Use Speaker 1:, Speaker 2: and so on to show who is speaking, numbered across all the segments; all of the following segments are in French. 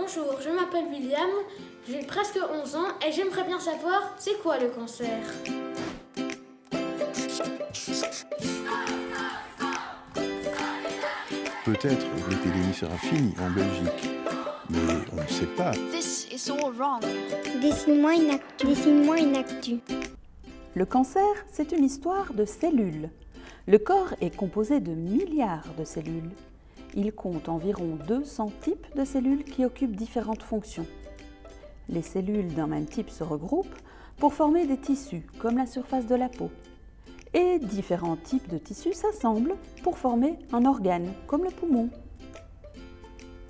Speaker 1: Bonjour, je m'appelle William, j'ai presque 11 ans et j'aimerais bien savoir c'est quoi le cancer.
Speaker 2: Peut-être l'épidémie sera finie en Belgique, mais on ne sait pas.
Speaker 3: This is all wrong.
Speaker 4: Dessine-moi une actu.
Speaker 5: Le cancer, c'est une histoire de cellules. Le corps est composé de milliards de cellules. Il compte environ 200 types de cellules qui occupent différentes fonctions. Les cellules d'un même type se regroupent pour former des tissus, comme la surface de la peau. Et différents types de tissus s'assemblent pour former un organe, comme le poumon.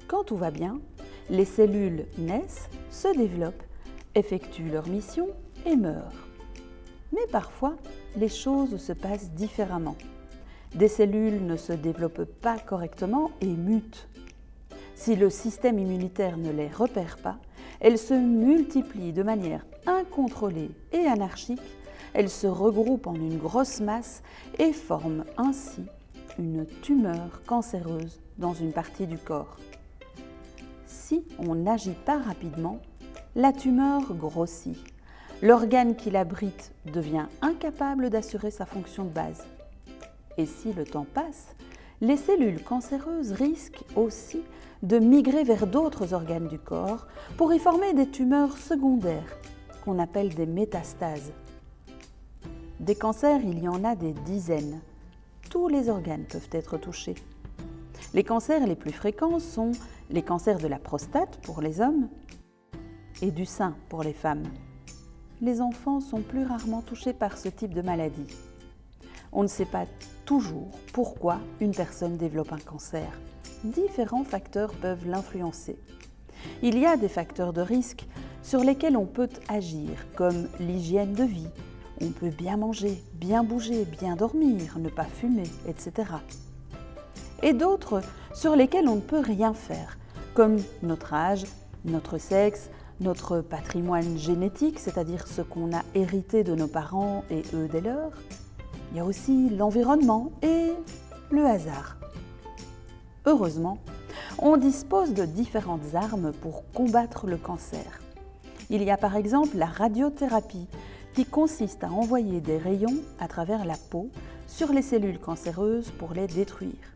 Speaker 5: Quand tout va bien, les cellules naissent, se développent, effectuent leur mission et meurent. Mais parfois, les choses se passent différemment. Des cellules ne se développent pas correctement et mutent. Si le système immunitaire ne les repère pas, elles se multiplient de manière incontrôlée et anarchique. Elles se regroupent en une grosse masse et forment ainsi une tumeur cancéreuse dans une partie du corps. Si on n'agit pas rapidement, la tumeur grossit. L'organe qui l'abrite devient incapable d'assurer sa fonction de base. Et si le temps passe, les cellules cancéreuses risquent aussi de migrer vers d'autres organes du corps pour y former des tumeurs secondaires qu'on appelle des métastases. Des cancers, il y en a des dizaines. Tous les organes peuvent être touchés. Les cancers les plus fréquents sont les cancers de la prostate pour les hommes et du sein pour les femmes. Les enfants sont plus rarement touchés par ce type de maladie. On ne sait pas toujours pourquoi une personne développe un cancer. Différents facteurs peuvent l'influencer. Il y a des facteurs de risque sur lesquels on peut agir, comme l'hygiène de vie. On peut bien manger, bien bouger, bien dormir, ne pas fumer, etc. Et d'autres sur lesquels on ne peut rien faire, comme notre âge, notre sexe, notre patrimoine génétique, c'est-à-dire ce qu'on a hérité de nos parents et eux des leurs. Il y a aussi l'environnement et le hasard. Heureusement, on dispose de différentes armes pour combattre le cancer. Il y a par exemple la radiothérapie, qui consiste à envoyer des rayons à travers la peau sur les cellules cancéreuses pour les détruire.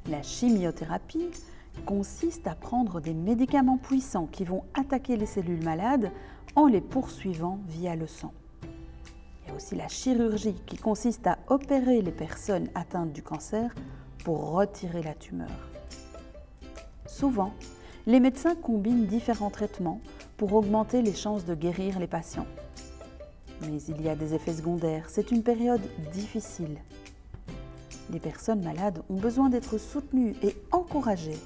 Speaker 5: La chimiothérapie consiste à prendre des médicaments puissants qui vont attaquer les cellules malades en les poursuivant via le sang. Il y a aussi la chirurgie qui consiste à opérer les personnes atteintes du cancer pour retirer la tumeur. Souvent, les médecins combinent différents traitements pour augmenter les chances de guérir les patients. Mais il y a des effets secondaires, c'est une période difficile. Les personnes malades ont besoin d'être soutenues et encouragées.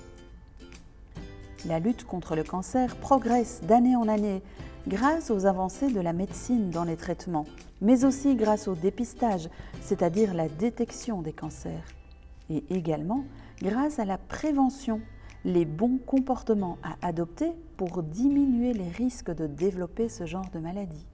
Speaker 5: La lutte contre le cancer progresse d'année en année grâce aux avancées de la médecine dans les traitements, mais aussi grâce au dépistage, c'est-à-dire la détection des cancers, et également grâce à la prévention, les bons comportements à adopter pour diminuer les risques de développer ce genre de maladie.